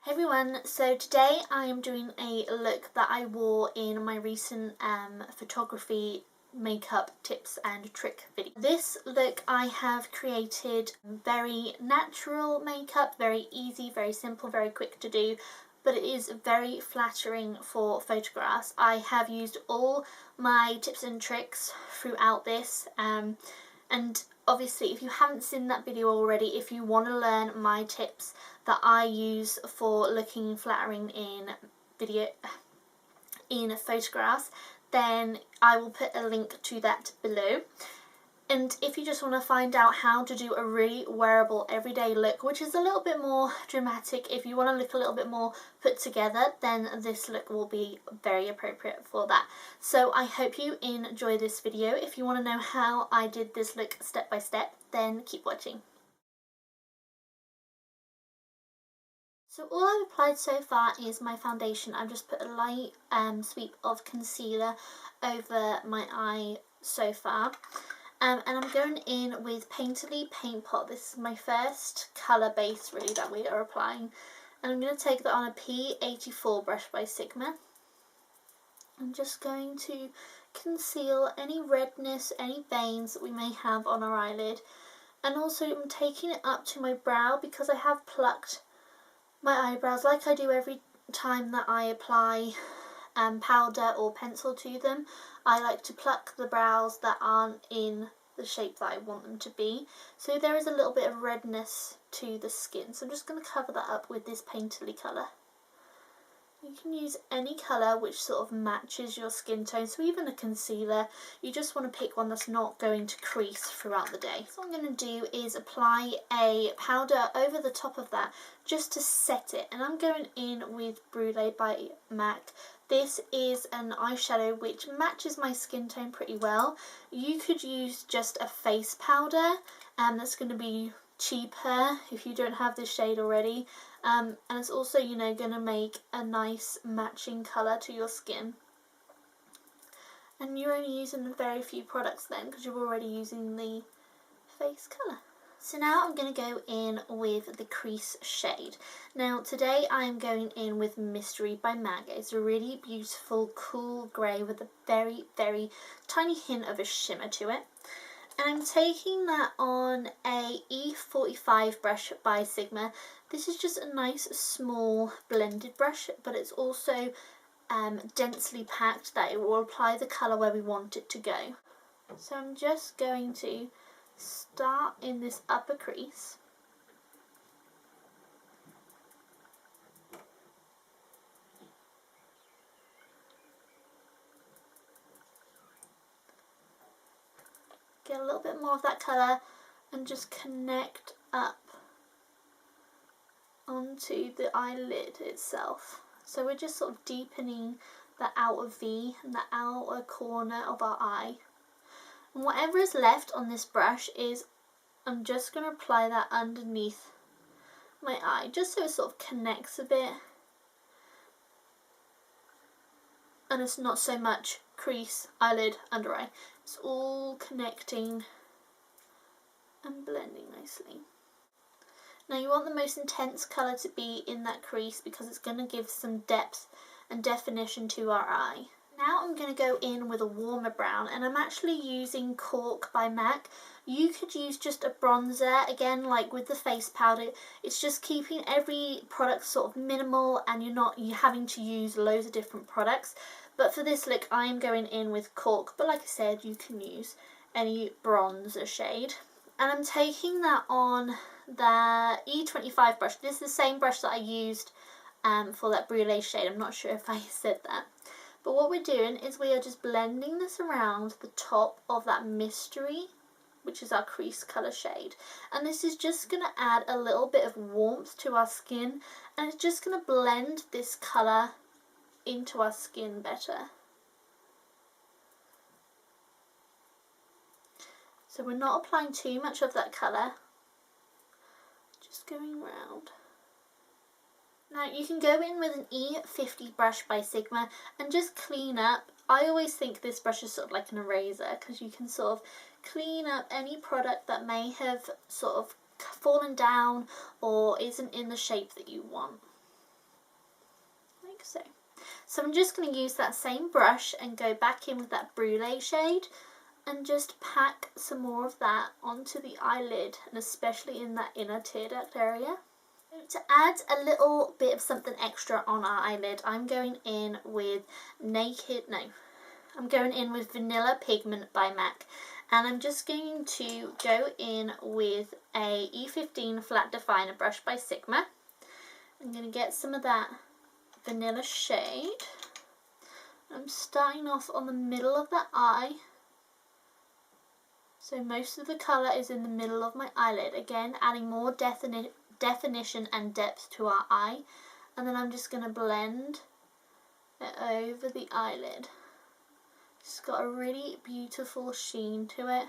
Hey everyone, so today I am doing a look that I wore in my recent photography makeup tips and trick video. This look I have created very natural makeup, very easy, very simple, very quick to do, but it is very flattering for photographs. I have used all my tips and tricks throughout this and obviously if you haven't seen that video already, if you want to learn my tips that I use for looking flattering in photographs, then I will put a link to that below. And if you just want to find out how to do a really wearable everyday look, which is a little bit more dramatic, if you want to look a little bit more put together, then this look will be very appropriate for that. So I hope you enjoy this video. If you want to know how I did this look step by step, then keep watching. So all I've applied so far is my foundation. I've just put a light sweep of concealer over my eye so far. And I'm going in with Painterly Paint Pot. This is my first colour base really that we are applying. And I'm going to take that on a P84 brush by Sigma. I'm just going to conceal any redness, any veins that we may have on our eyelid. And also I'm taking it up to my brow because I have plucked my eyebrows like I do every time that I apply powder or pencil to them. I like to pluck the brows that aren't in the shape that I want them to be. So there is a little bit of redness to the skin. So I'm just going to cover that up with this Painterly colour. You can use any colour which sort of matches your skin tone. So even a concealer, you just want to pick one that's not going to crease throughout the day. So what I'm going to do is apply a powder over the top of that just to set it. And I'm going in with Brulee by MAC. This is an eyeshadow which matches my skin tone pretty well. You could use just a face powder, and that's going to be cheaper if you don't have this shade already. And it's also, you know, going to make a nice matching colour to your skin. And you're only using very few products then because you're already using the face colour. So now I'm going to go in with the Crease shade. Now today I'm going in with Mystery by MAC. It's a really beautiful cool grey with a very, very tiny hint of a shimmer to it. And I'm taking that on a E45 brush by Sigma. This is just a nice small blended brush, but it's also densely packed that it will apply the colour where we want it to go. So I'm just going to start in this upper crease. Get a little bit more of that colour and just connect up onto the eyelid itself. So we're just sort of deepening the outer V and the outer corner of our eye. And whatever is left on this brush is, I'm just going to apply that underneath my eye, just so it sort of connects a bit. And it's not so much crease, eyelid, under eye. It's all connecting and blending nicely. Now you want the most intense colour to be in that crease because it's going to give some depth and definition to our eye. Now I'm going to go in with a warmer brown, and I'm actually using Cork by MAC. You could use just a bronzer, again like with the face powder. It's just keeping every product sort of minimal and you're having to use loads of different products. But for this look I am going in with Cork, but like I said, you can use any bronzer shade. And I'm taking that on the E25 brush. This is the same brush that I used for that Brulee shade. I'm not sure if I said that. But what we're doing is we are just blending this around the top of that Mystery, which is our crease colour shade. And this is just going to add a little bit of warmth to our skin, and it's just going to blend this colour into our skin better. So we're not applying too much of that colour, just going round. Now you can go in with an E50 brush by Sigma and just clean up. I always think this brush is sort of like an eraser because you can sort of clean up any product that may have sort of fallen down or isn't in the shape that you want. so. So I'm just going to use that same brush and go back in with that Brulee shade and just pack some more of that onto the eyelid, and especially in that inner tear duct area. To add a little bit of something extra on our eyelid, I'm going in with Vanilla Pigment by MAC, and I'm just going to go in with a E15 flat definer brush by Sigma. I'm going to get some of that vanilla shade. I'm starting off on the middle of the eye, so most of the colour is in the middle of my eyelid, again adding more definition and depth to our eye, and then I'm just going to blend it over the eyelid. It's got a really beautiful sheen to it.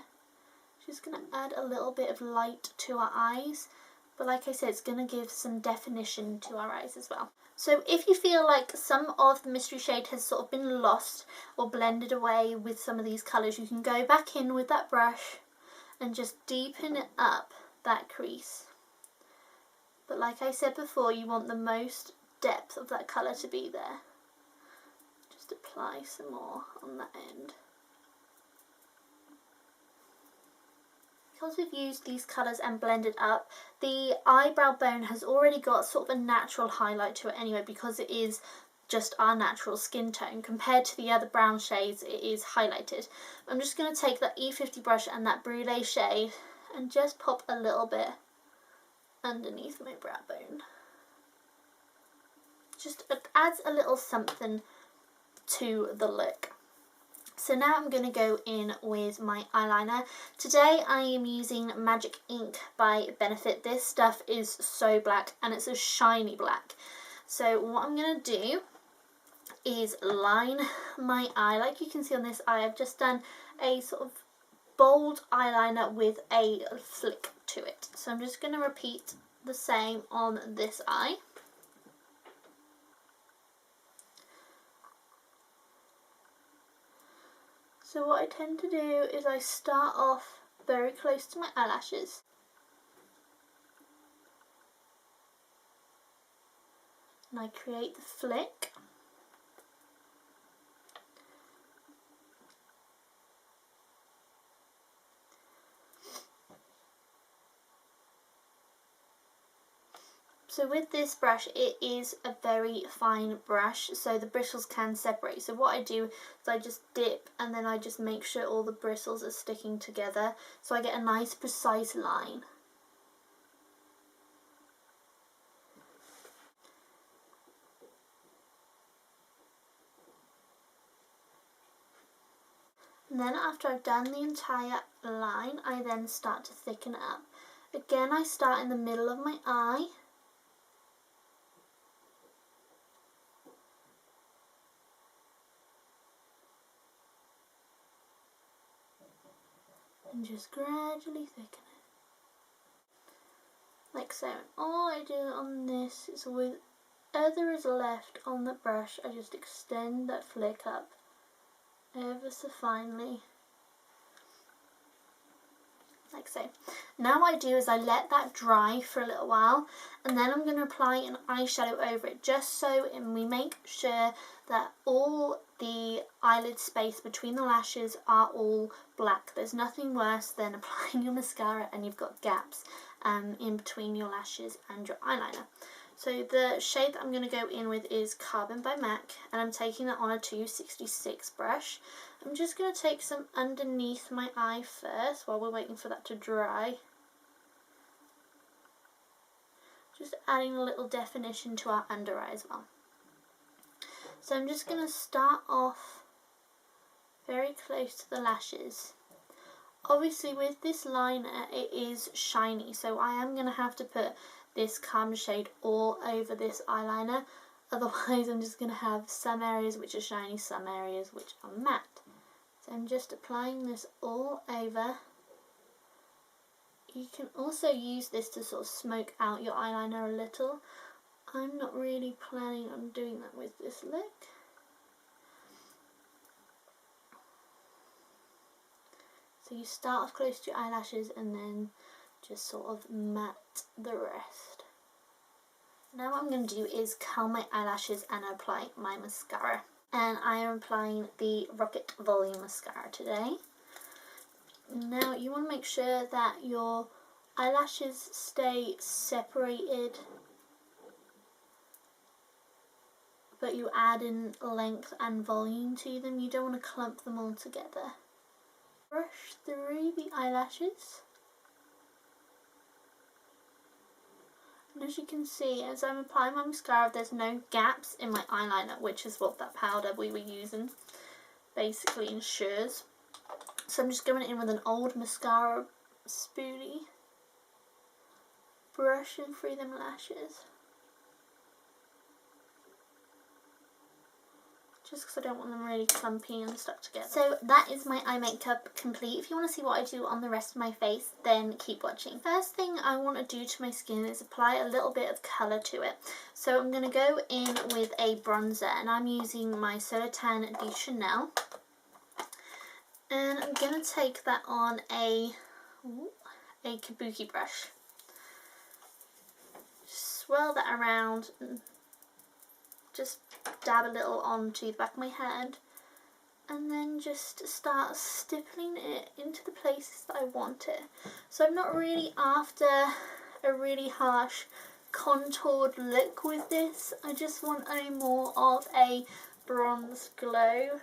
Just going to add a little bit of light to our eyes, but like I said, it's going to give some definition to our eyes as well. So if you feel like some of the mystery shade has sort of been lost or blended away with some of these colours, you can go back in with that brush and just deepen it up that crease. But like I said before, you want the most depth of that colour to be there. Just apply some more on that end. Because we've used these colours and blended up, the eyebrow bone has already got sort of a natural highlight to it anyway, because it is just our natural skin tone. Compared to the other brown shades, it is highlighted. I'm just going to take that E50 brush and that Brulee shade and just pop a little bit underneath my brow bone. Just adds a little something to the look. So now I'm going to go in with my eyeliner. Today I am using Magic Ink by Benefit. This stuff is so black and it's a shiny black. So what I'm going to do is line my eye. Like you can see on this eye, I've just done a sort of bold eyeliner with a flick to it. So I'm just going to repeat the same on this eye. So what I tend to do is I start off very close to my eyelashes. And I create the flick. So with this brush, it is a very fine brush, so the bristles can separate. So what I do is I just dip and then I just make sure all the bristles are sticking together, so I get a nice precise line. And then after I've done the entire line, I then start to thicken it up. Again, I start in the middle of my eye. And just gradually thicken it. Like so. All I do on this is with whatever is left on the brush, I just extend that flick up ever so finely. Like so. Now what I do is I let that dry for a little while, and then I'm going to apply an eyeshadow over it, just so we make sure that all the eyelid space between the lashes are all black. There's nothing worse than applying your mascara and you've got gaps in between your lashes and your eyeliner. So the shade that I'm going to go in with is Carbon by MAC, and I'm taking that on a 266 brush. I'm just going to take some underneath my eye first while we're waiting for that to dry. Just adding a little definition to our under eye as well. So I'm just going to start off very close to the lashes. Obviously with this liner it is shiny, so I am going to have to put this calm shade all over this eyeliner, otherwise I'm just going to have some areas which are shiny, some areas which are matte. So I'm just applying this all over. You can also use this to sort of smoke out your eyeliner a little. I'm not really planning on doing that with this look. So you start off close to your eyelashes and then just sort of matte the rest. Now what I'm going to do is curl my eyelashes and apply my mascara. And I am applying the Rocket Volume Mascara today. Now you want to make sure that your eyelashes stay separated, but you add in length and volume to them. You don't want to clump them all together. Brush through the eyelashes. And as you can see, as I'm applying my mascara, there's no gaps in my eyeliner, which is what that powder we were using basically ensures. So I'm just going in with an old mascara spoolie, brushing through them lashes. Just because I don't want them really clumpy and stuck together. So that is my eye makeup complete. If you want to see what I do on the rest of my face, then keep watching. First thing I want to do to my skin is apply a little bit of colour to it. So I'm going to go in with a bronzer, and I'm using my Soletan de Chanel. And I'm going to take that on a kabuki brush. Just swirl that around and just dab a little onto the back of my hand, and then just start stippling it into the places that I want it. So I'm not really after a really harsh contoured look with this. I just want a more of a bronze glow.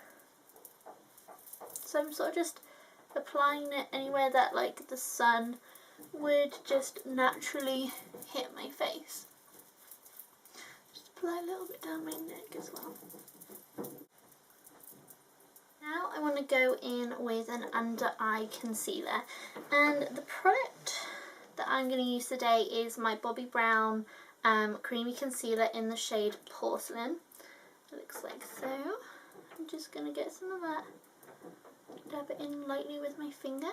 So I'm sort of just applying it anywhere that like the sun would just naturally hit my face. Apply a little bit down my neck as well. Now I want to go in with an under eye concealer, and the product that I'm going to use today is my Bobbi Brown creamy concealer in the shade Porcelain. It looks like so. I'm just going to get some of that, dab it in lightly with my finger.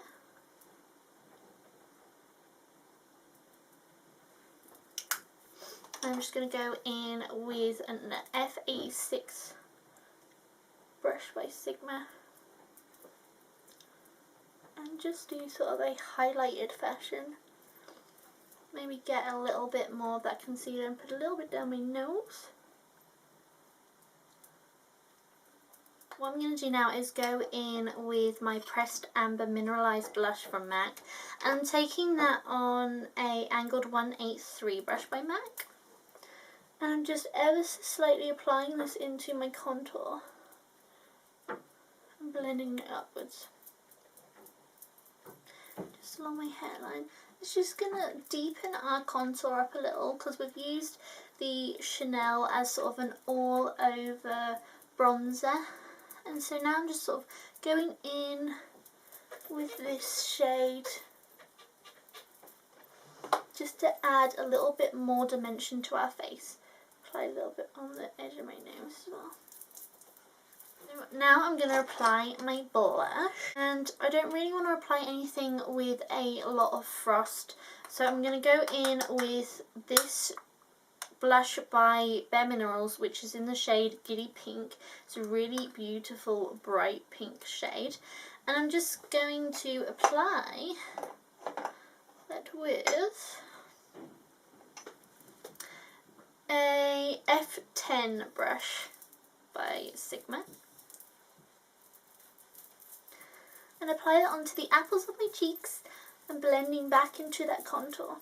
I'm just going to go in with an F86 brush by Sigma and just do sort of a highlighted fashion. Maybe get a little bit more of that concealer and put a little bit down my nose. What I'm going to do now is go in with my Pressed Amber Mineralized Blush from MAC. I'm taking that on a angled 183 brush by MAC. And I'm just ever so slightly applying this into my contour and blending it upwards. Just along my hairline. It's just going to deepen our contour up a little because we've used the Chanel as sort of an all over bronzer. And so now I'm just sort of going in with this shade just to add a little bit more dimension to our face. Apply a little bit on the edge of my nose as well. Now I'm going to apply my blush, and I don't really want to apply anything with a lot of frost, so I'm going to go in with this blush by Bare Minerals, which is in the shade Giddy Pink. It's a really beautiful bright pink shade, and I'm just going to apply that with a F10 brush by Sigma, and apply it onto the apples of my cheeks and blending back into that contour.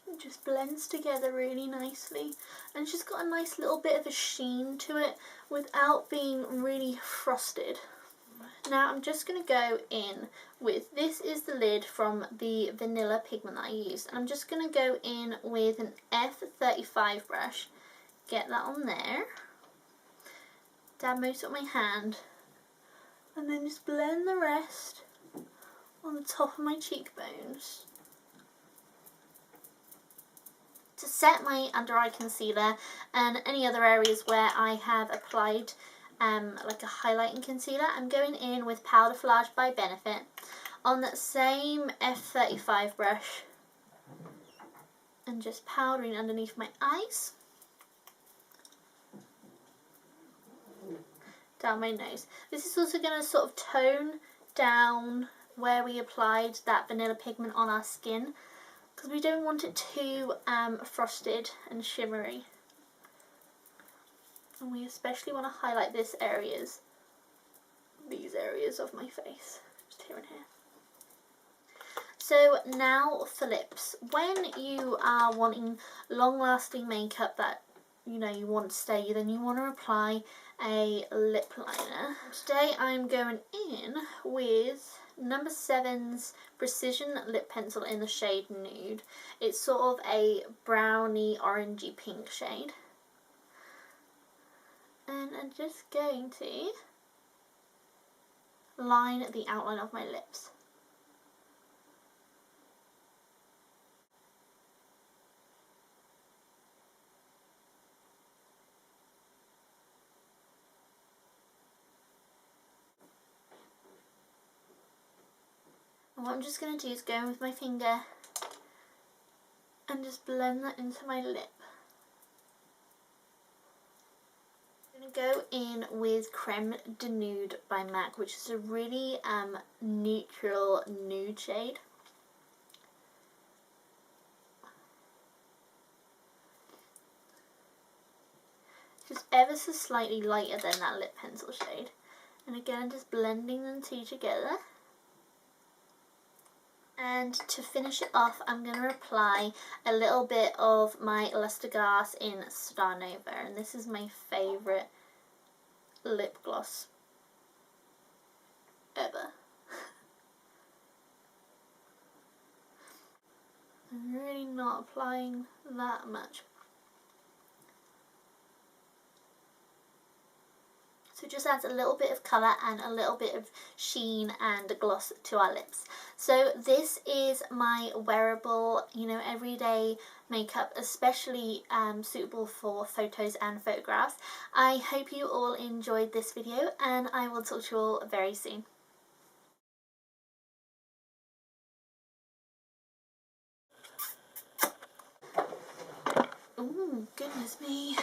It just blends together really nicely, and it's just got a nice little bit of a sheen to it without being really frosted. Now I'm just going to go in with, this is the lid from the vanilla pigment that I used, and I'm just going to go in with an F35 brush, get that on there, dab most of my hand, and then just blend the rest on the top of my cheekbones. To set my under eye concealer and any other areas where I have applied like a highlighting concealer, I'm going in with Powder Flash by Benefit on that same F35 brush and just powdering underneath my eyes, down my nose. This is also going to sort of tone down where we applied that vanilla pigment on our skin, because we don't want it too frosted and shimmery. And we especially want to highlight these areas of my face, just here and here. So now for lips. When you are wanting long-lasting makeup that you want to stay, then you want to apply a lip liner. Today I'm going in with number 7's Precision Lip Pencil in the shade Nude. It's sort of a browny orangey pink shade. And I'm just going to line the outline of my lips. And what I'm just going to do is go in with my finger and just blend that into my lip. I'm going to go in with Creme de Nude by MAC, which is a really neutral nude shade. Just ever so slightly lighter than that lip pencil shade. And again, just blending them two together. And to finish it off, I'm going to apply a little bit of my Luster Glass in Star Nova, and this is my favourite lip gloss ever. I'm really not applying that much. So it just adds a little bit of colour and a little bit of sheen and gloss to our lips. So this is my wearable, everyday makeup, especially suitable for photos and photographs. I hope you all enjoyed this video, and I will talk to you all very soon. Oh, goodness me.